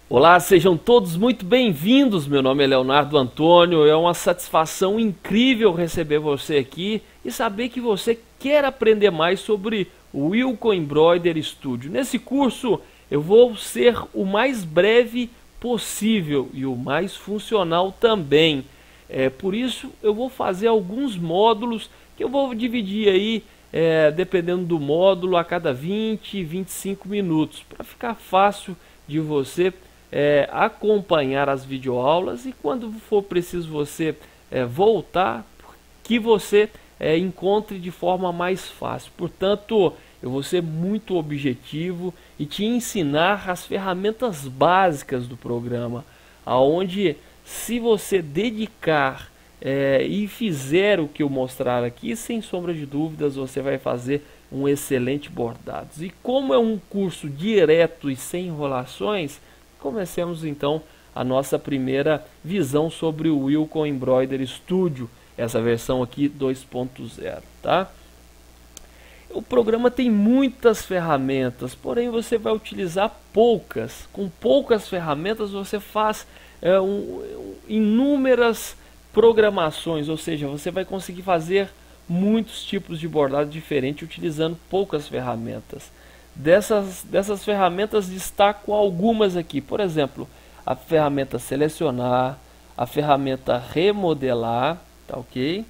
Olá, sejam todos muito bem-vindos. Meu nome é Leonardo Antônio. É uma satisfação incrível receber você aqui e saber que você quer aprender mais sobre o Wilco Embroidery Studio. Nesse curso eu vou ser o mais breve possível e o mais funcional também. Por isso eu vou fazer alguns módulos que eu vou dividir aí, dependendo do módulo, a cada 20, 25 minutos, para ficar fácil de você acompanhar as videoaulas e quando for preciso você voltar, que você encontre de forma mais fácil. Portanto, eu vou ser muito objetivo e te ensinar as ferramentas básicas do programa, aonde se você dedicar e fizer o que eu mostrar aqui, sem sombra de dúvidas você vai fazer um excelente bordado. E como é um curso direto e sem enrolações, comecemos então a nossa primeira visão sobre o Wilco Embroidery Studio, essa versão aqui 2.0, tá? O programa tem muitas ferramentas, porém você vai utilizar poucas. Com poucas ferramentas você faz inúmeras programações, ou seja, você vai conseguir fazer muitos tipos de bordado diferente utilizando poucas ferramentas. Dessas ferramentas destaco algumas aqui, por exemplo, a ferramenta selecionar, a ferramenta remodelar, tá ok?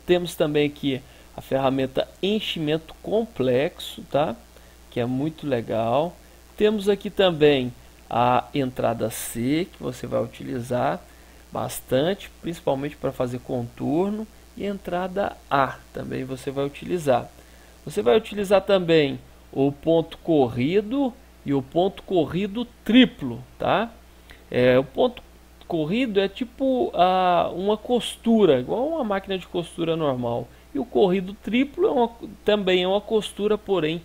Temos também aqui a ferramenta enchimento complexo, tá? Que é muito legal. Temos aqui também a entrada C, que você vai utilizar bastante, principalmente para fazer contorno, e entrada A também você vai utilizar. Você vai utilizar também o ponto corrido e o ponto corrido triplo, tá? O ponto corrido é tipo uma costura, igual uma máquina de costura normal. E o corrido triplo também é uma costura, porém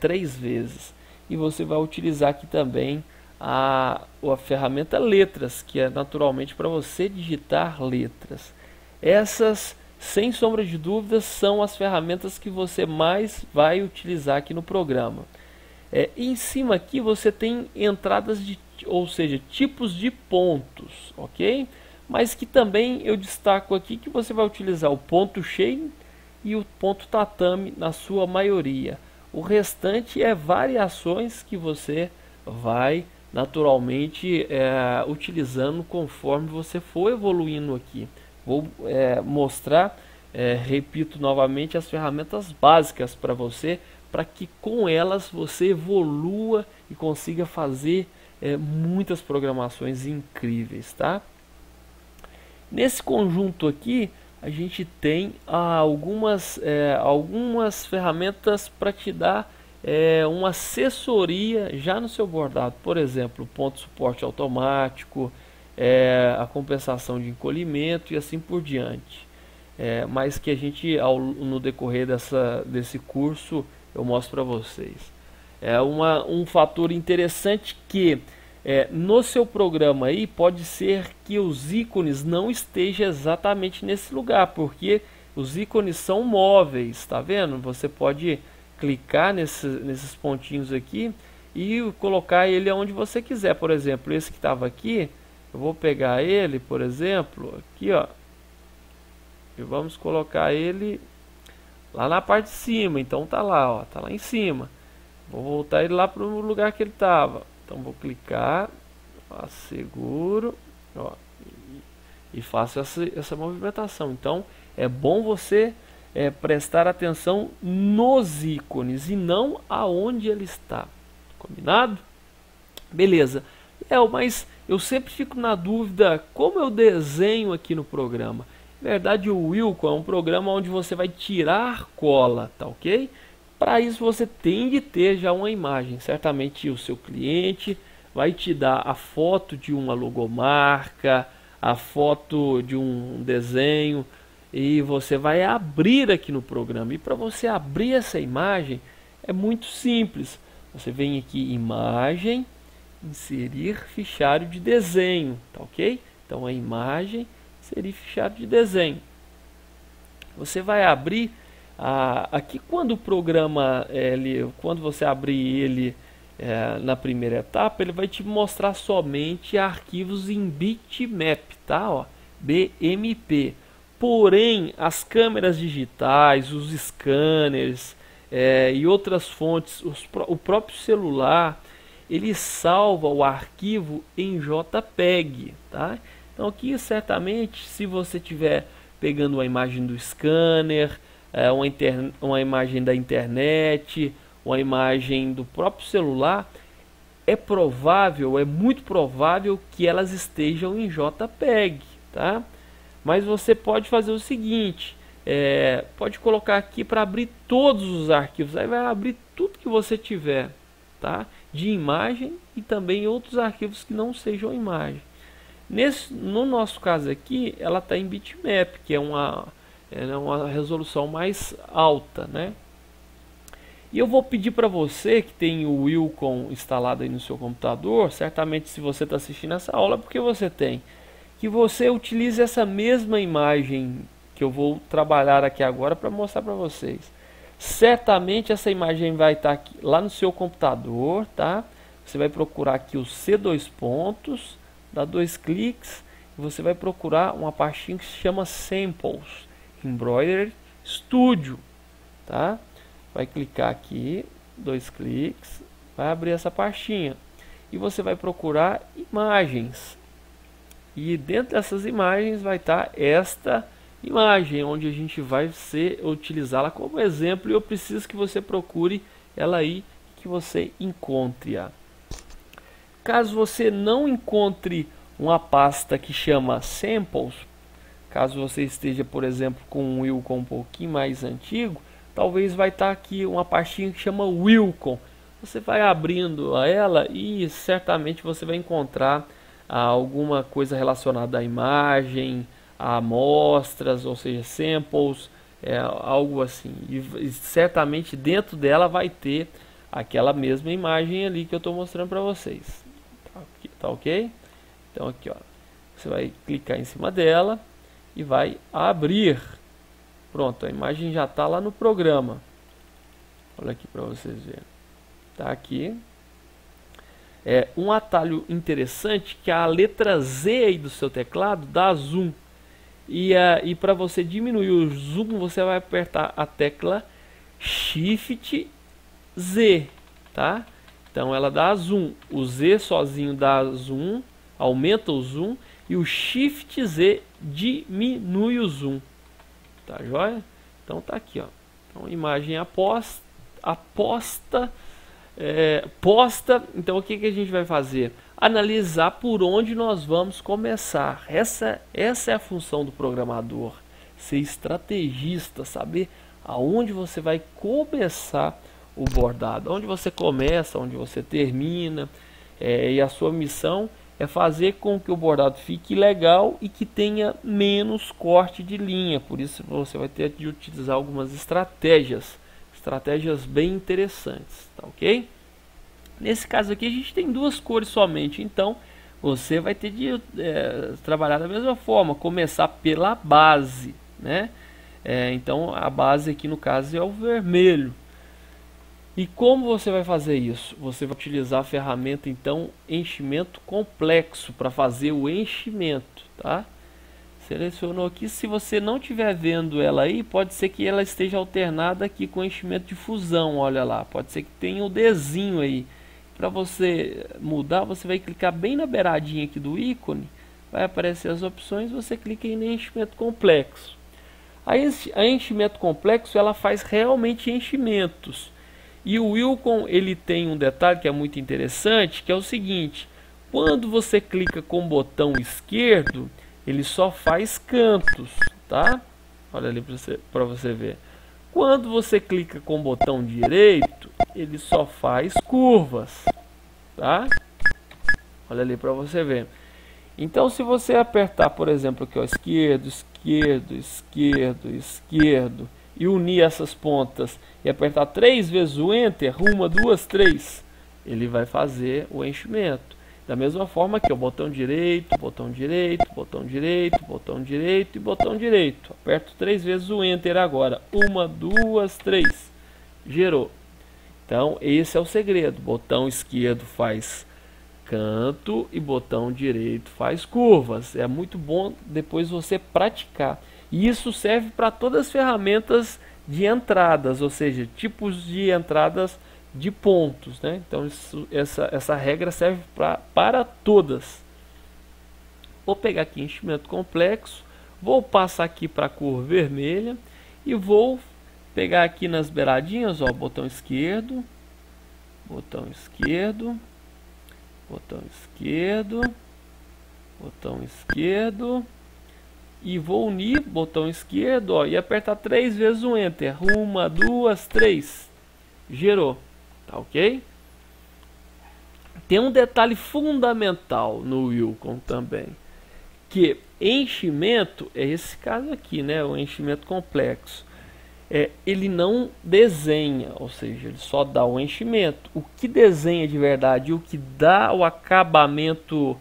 3 vezes. E você vai utilizar aqui também a ferramenta letras, que é naturalmente para você digitar letras. Essas, sem sombra de dúvidas, são as ferramentas que você mais vai utilizar aqui no programa. Em cima aqui você tem entradas ou seja, tipos de pontos, ok? Mas que também eu destaco aqui que você vai utilizar o ponto cheio e o ponto tatame na sua maioria. O restante é variações que você vai naturalmente utilizando conforme você for evoluindo aqui. Vou mostrar, repito novamente, as ferramentas básicas para você, para que com elas você evolua e consiga fazer muitas programações incríveis, tá? Nesse conjunto aqui a gente tem algumas ferramentas para te dar uma assessoria já no seu bordado. Por exemplo, ponto suporte automático, a compensação de encolhimento e assim por diante. Mas que a gente no decorrer desse curso eu mostro para vocês. Um fator interessante que no seu programa aí pode ser que os ícones não estejam exatamente nesse lugar, porque os ícones são móveis, tá vendo? Você pode clicar nesses pontinhos aqui e colocar ele onde você quiser. Por exemplo, esse que estava aqui, eu vou pegar ele, por exemplo, aqui ó, e vamos colocar ele lá na parte de cima. Então tá lá, ó, tá lá em cima. Vou voltar ele lá para o lugar que ele estava. Então vou clicar, seguro, ó, e faço essa movimentação. Então é bom você prestar atenção nos ícones e não aonde ele está. Combinado? Beleza. Mas eu sempre fico na dúvida como eu desenho aqui no programa. Na verdade, o Wilco é um programa onde você vai tirar cola, tá ok? Para isso você tem de ter já uma imagem. Certamente o seu cliente vai te dar a foto de uma logomarca, a foto de um desenho, e você vai abrir aqui no programa. E para você abrir essa imagem é muito simples. Você vem aqui imagem, inserir fichário de desenho, tá ok? Então a imagem, inserir fichário de desenho. Você vai abrir aqui quando o programa quando você abrir ele na primeira etapa, ele vai te mostrar somente arquivos em bitmap, tá? Ó, BMP. Porém, as câmeras digitais, os scanners e outras fontes, o próprio celular, ele salva o arquivo em JPEG, tá? Então aqui certamente, se você tiver pegando uma imagem do scanner, uma imagem da internet, uma imagem do próprio celular, é provável, é muito provável que elas estejam em JPEG, tá? Mas você pode fazer o seguinte, pode colocar aqui para abrir todos os arquivos, aí vai abrir tudo que você tiver, tá? De imagem e também outros arquivos que não sejam imagem. No nosso caso aqui, ela está em bitmap, que é uma resolução mais alta, né? E eu vou pedir para você que tem o Wilcom instalado aí no seu computador, certamente se você está assistindo essa aula, porque você tem, que você utilize essa mesma imagem que eu vou trabalhar aqui agora para mostrar para vocês. Certamente essa imagem vai estar aqui, lá no seu computador, tá? Você vai procurar aqui o C2 pontos, dá 2 cliques, e você vai procurar uma pastinha que se chama Samples, Embroidery Studio, tá? Vai clicar aqui, 2 cliques, vai abrir essa pastinha e você vai procurar imagens. E dentro dessas imagens vai estar esta imagem, onde a gente vai utilizá-la como exemplo, e eu preciso que você procure ela aí, que você encontre-a. Caso você não encontre uma pasta que chama Samples, caso você esteja, por exemplo, com um Wilcom um pouquinho mais antigo, talvez vai estar aqui uma pastinha que chama Wilcom. Você vai abrindo ela e certamente você vai encontrar alguma coisa relacionada à imagem, a amostras, ou seja, samples, algo assim. E certamente dentro dela vai ter aquela mesma imagem ali que eu estou mostrando para vocês. Tá ok? Então aqui, ó, você vai clicar em cima dela e vai abrir. Pronto, a imagem já está lá no programa. Olha aqui para vocês verem. Tá aqui. Um atalho interessante que a letra Z aí do seu teclado dá zoom. E para você diminuir o zoom, você vai apertar a tecla Shift Z, tá? Então ela dá zoom. O Z sozinho dá zoom, aumenta o zoom, e o Shift Z diminui o zoom. Tá joia? Então tá aqui, ó. Então, imagem posta. Então o que a gente vai fazer? Analisar por onde nós vamos começar. Essa é a função do programador. Ser estrategista, saber aonde você vai começar o bordado. Onde você começa, onde você termina. E a sua missão é fazer com que o bordado fique legal e que tenha menos corte de linha. Por isso você vai ter de utilizar algumas estratégias bem interessantes, tá ok? Nesse caso aqui a gente tem 2 cores somente, então você vai ter de trabalhar da mesma forma, começar pela base, né? Então a base aqui no caso é o vermelho. E como você vai fazer isso? Você vai utilizar a ferramenta então enchimento complexo para fazer o enchimento, tá? Selecionou aqui. Se você não estiver vendo ela aí, pode ser que ela esteja alternada aqui com enchimento de fusão. Olha lá, pode ser que tenha o Dzinho aí. Para você mudar, você vai clicar bem na beiradinha aqui do ícone, vai aparecer as opções, você clica em enchimento complexo. A enchimento complexo ela faz realmente enchimentos. E o Wilcom ele tem um detalhe que é muito interessante, que é o seguinte: quando você clica com o botão esquerdo, ele só faz cantos, tá? Olha ali para você ver. Quando você clica com o botão direito, ele só faz curvas, tá? Olha ali para você ver. Então, se você apertar, por exemplo, aqui, ó, esquerdo, esquerdo, esquerdo, esquerdo, e unir essas pontas e apertar 3 vezes o Enter, 1, 2, 3, ele vai fazer o enchimento. Da mesma forma que o botão direito, botão direito, botão direito, botão direito e botão direito. Aperto 3 vezes o Enter agora. 1, 2, 3. Gerou. Então esse é o segredo. Botão esquerdo faz canto e botão direito faz curvas. É muito bom depois você praticar. E isso serve para todas as ferramentas de entradas, ou seja, tipos de entradas de pontos, né? Então essa regra serve para todas. Vou pegar aqui enchimento complexo, vou passar aqui para a cor vermelha e vou pegar aqui nas beiradinhas, ó, botão esquerdo, botão esquerdo, botão esquerdo, botão esquerdo, e vou unir botão esquerdo, ó, e apertar 3 vezes o Enter. 1, 2, 3. Gerou. Tá ok? Tem um detalhe fundamental no Wilcon também, que enchimento é esse caso aqui, né? O enchimento complexo. Ele não desenha, ou seja, ele só dá o enchimento. O que desenha de verdade, o que dá o acabamento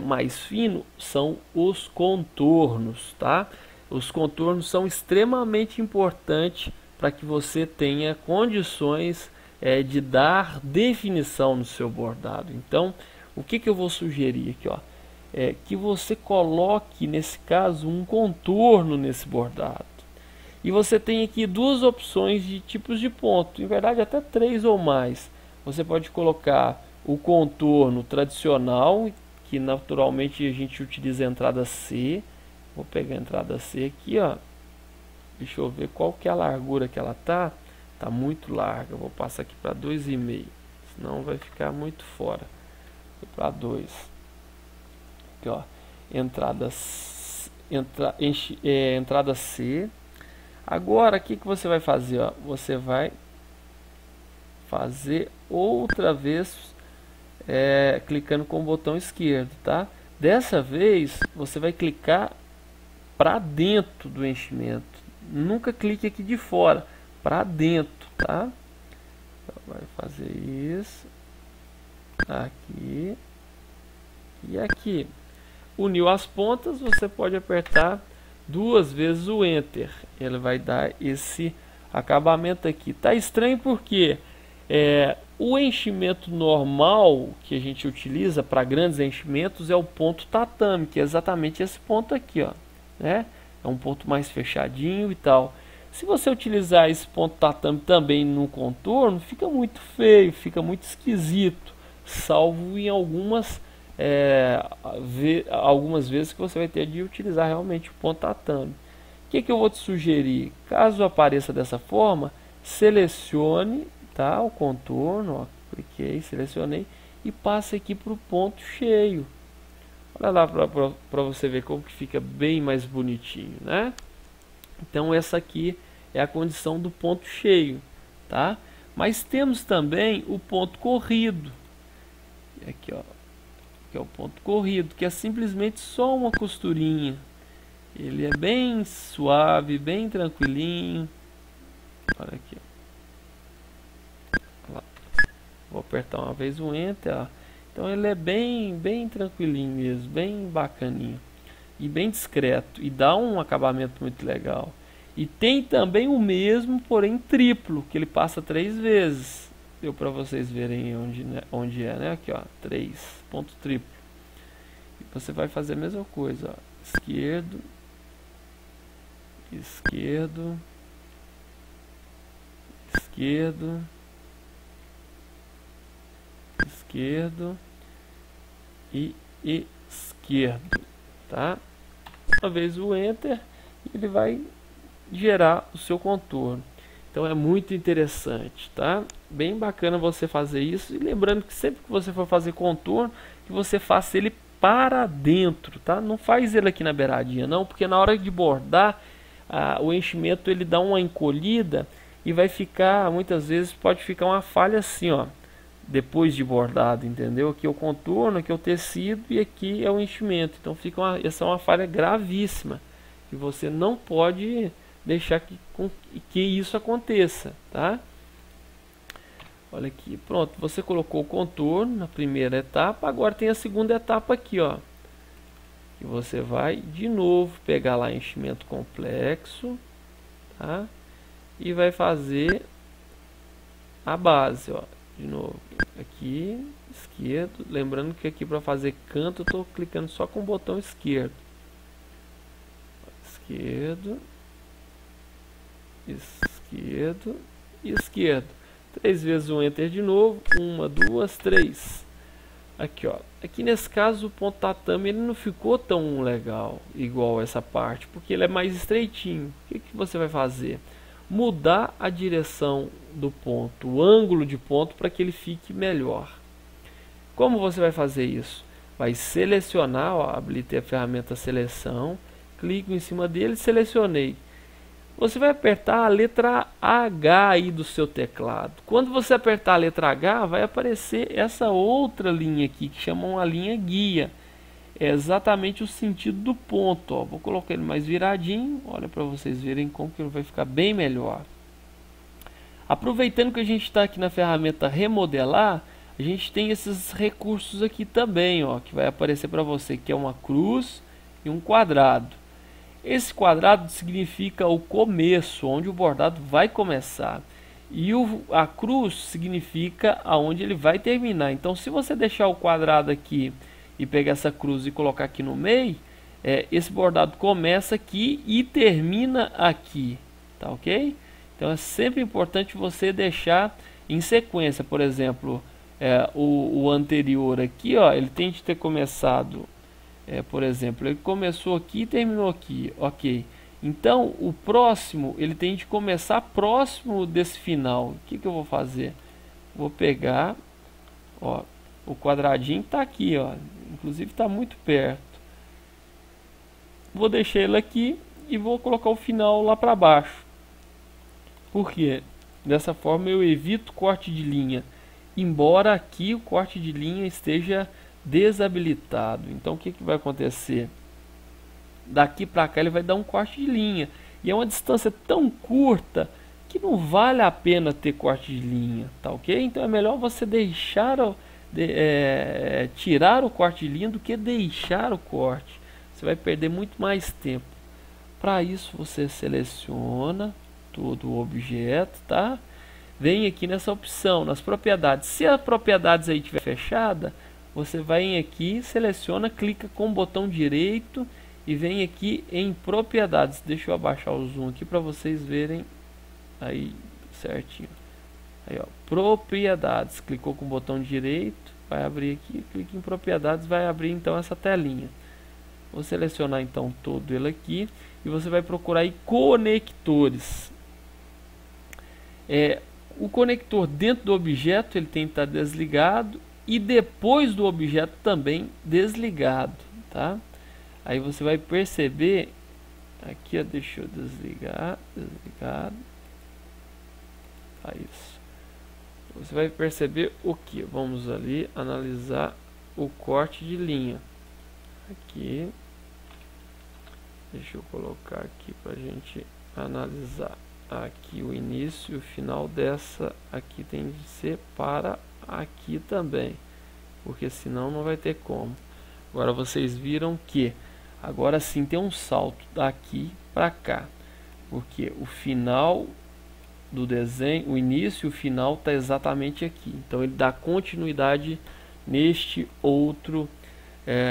mais fino, são os contornos, tá? Os contornos são extremamente importantes para que você tenha condições de dar definição no seu bordado. Então, o que eu vou sugerir aqui, ó, que você coloque, nesse caso, um contorno nesse bordado. E você tem aqui duas opções de tipos de ponto, em verdade até 3 ou mais. Você pode colocar o contorno tradicional, que naturalmente a gente utiliza a entrada C. Vou pegar a entrada C aqui, ó. Deixa eu ver qual que é a largura que ela tá. Tá muito larga, vou passar aqui para 2,5, senão vai ficar muito fora. Para 2. Aqui, ó, entrada C. Agora, o que você vai fazer? Ó? Você vai fazer outra vez clicando com o botão esquerdo, tá? Dessa vez, você vai clicar para dentro do enchimento. Nunca clique aqui de fora, para dentro, tá? Vai fazer isso. Aqui. E aqui. Uniu as pontas, você pode apertar 2 vezes o Enter. Ele vai dar esse acabamento aqui. Tá estranho porque o enchimento normal que a gente utiliza para grandes enchimentos é o ponto tatame, que é exatamente esse ponto aqui, ó, né? É um ponto mais fechadinho e tal. Se você utilizar esse ponto tatame também no contorno, fica muito feio, fica muito esquisito, salvo em algumas vezes que você vai ter de utilizar realmente o ponto tatame. O que eu vou te sugerir? Caso apareça dessa forma, selecione, tá, o contorno, ó, cliquei, selecionei e passe aqui para o ponto cheio. Olha lá para você ver como que fica bem mais bonitinho, né? Então essa aqui é a condição do ponto cheio, tá? Mas temos também o ponto corrido. Aqui, ó, que é o ponto corrido, que é simplesmente só uma costurinha. Ele é bem suave, bem tranquilinho. Olha aqui, ó. Vou apertar uma vez o Enter, ó. Então ele é bem tranquilinho mesmo, bem bacaninho e bem discreto e dá um acabamento muito legal. E tem também o mesmo, porém triplo, que ele passa 3 vezes. Deu para vocês verem onde é, né? Aqui, ó, 3, ponto triplo. E você vai fazer a mesma coisa, ó. Esquerdo, esquerdo, esquerdo, esquerdo e esquerdo, tá? Uma vez o Enter, ele vai gerar o seu contorno. Então é muito interessante, tá? Bem bacana você fazer isso. E lembrando que sempre que você for fazer contorno, que você faça ele para dentro, tá? Não faz ele aqui na beiradinha, não, porque na hora de bordar, o enchimento ele dá uma encolhida e vai ficar, muitas vezes pode ficar uma falha assim, ó, depois de bordado, entendeu? Aqui é o contorno, aqui é o tecido e aqui é o enchimento. Então fica essa é uma falha gravíssima que você não pode deixar que isso aconteça, tá? Olha aqui, pronto, você colocou o contorno na primeira etapa, agora tem a segunda etapa aqui, ó. Que você vai de novo pegar lá enchimento complexo, tá? E vai fazer a base, ó. De novo, aqui, esquerdo. Lembrando que aqui para fazer canto eu estou clicando só com o botão esquerdo. Esquerdo, esquerdo e esquerdo. 3 vezes o Enter de novo. 1, 2, 3. Aqui, ó. Aqui nesse caso o ponto tatame ele não ficou tão legal igual essa parte, porque ele é mais estreitinho. O que você vai fazer? Mudar a direção do ponto, o ângulo de ponto, para que ele fique melhor. Como você vai fazer isso? Vai selecionar, ó, habilitei a ferramenta seleção, clico em cima dele, selecionei. Você vai apertar a letra H aí do seu teclado. Quando você apertar a letra H, vai aparecer essa outra linha aqui, que chama uma linha guia. É exatamente o sentido do ponto, ó. Vou colocar ele mais viradinho, olha para vocês verem como que ele vai ficar bem melhor. Aproveitando que a gente está aqui na ferramenta remodelar, a gente tem esses recursos aqui também, ó, que vai aparecer para você, que é uma cruz e um quadrado. Esse quadrado significa o começo, onde o bordado vai começar. E a cruz significa aonde ele vai terminar. Então, se você deixar o quadrado aqui e pegar essa cruz e colocar aqui no meio, esse bordado começa aqui e termina aqui, tá ok? Então é sempre importante você deixar em sequência. Por exemplo, o anterior aqui, ó, ele tem de ter começado, por exemplo, ele começou aqui e terminou aqui, ok? Então o próximo ele tem de começar próximo desse final. O que eu vou fazer? Vou pegar, ó, o quadradinho está aqui, ó, inclusive está muito perto. Vou deixar ele aqui e vou colocar o final lá para baixo. Por quê? Dessa forma eu evito corte de linha, embora aqui o corte de linha esteja desabilitado. Então o que vai acontecer? Daqui para cá ele vai dar um corte de linha, e é uma distância tão curta que não vale a pena ter corte de linha, tá ok? Então é melhor você deixar tirar o corte de linha do que deixar o corte. Você vai perder muito mais tempo. Para isso você seleciona todo o objeto, tá? Vem aqui nessa opção, nas propriedades. Se a propriedades aí estiver fechada, você vai aqui, seleciona, clica com o botão direito e vem aqui em propriedades. Deixa eu abaixar o zoom aqui para vocês verem aí certinho. Aí, ó, propriedades, clicou com o botão direito, vai abrir aqui, clica em propriedades, vai abrir então essa telinha. Vou selecionar então todo ele aqui e você vai procurar aí conectores. O conector dentro do objeto ele tem que estar desligado e depois do objeto também desligado, tá? Aí você vai perceber aqui, ó, deixa eu desligado. Isso. Você vai perceber o que? Vamos ali analisar o corte de linha. Aqui, deixa eu colocar aqui para a gente analisar. Aqui o início e o final dessa aqui tem de ser para aqui também, porque senão não vai ter como. Agora vocês viram que agora sim tem um salto daqui para cá, porque o final do desenho, o início e o final está exatamente aqui. Então ele dá continuidade neste outro,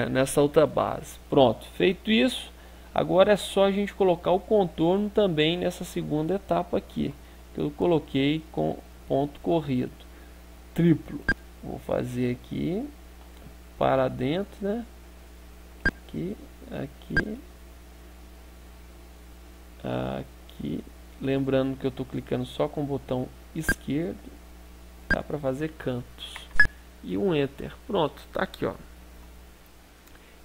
nessa outra base. Pronto, feito isso, agora é só a gente colocar o contorno também nessa segunda etapa aqui, que eu coloquei com ponto corrido triplo. Vou fazer aqui para dentro, né? Aqui, aqui, aqui. Lembrando que eu estou clicando só com o botão esquerdo, tá, para fazer cantos e um Enter. Pronto, tá aqui, ó.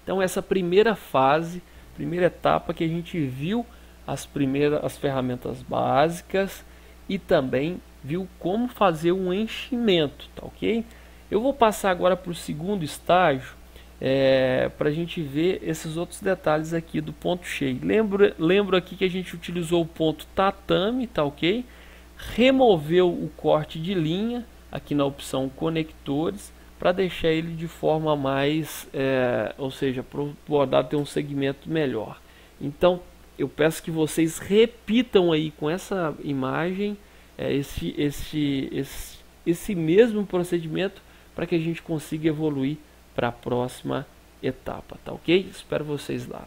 Então essa primeira fase, primeira etapa que a gente viu as ferramentas básicas e também viu como fazer um enchimento, tá ok? Eu vou passar agora para o segundo estágio, para a gente ver esses outros detalhes aqui do ponto cheio. Lembro aqui que a gente utilizou o ponto tatame, tá ok? Removeu o corte de linha aqui na opção conectores para deixar ele de forma mais, ou seja, para o bordado ter um segmento melhor. Então eu peço que vocês repitam aí com essa imagem esse esse mesmo procedimento para que a gente consiga evoluir para a próxima etapa, tá ok? Espero vocês lá.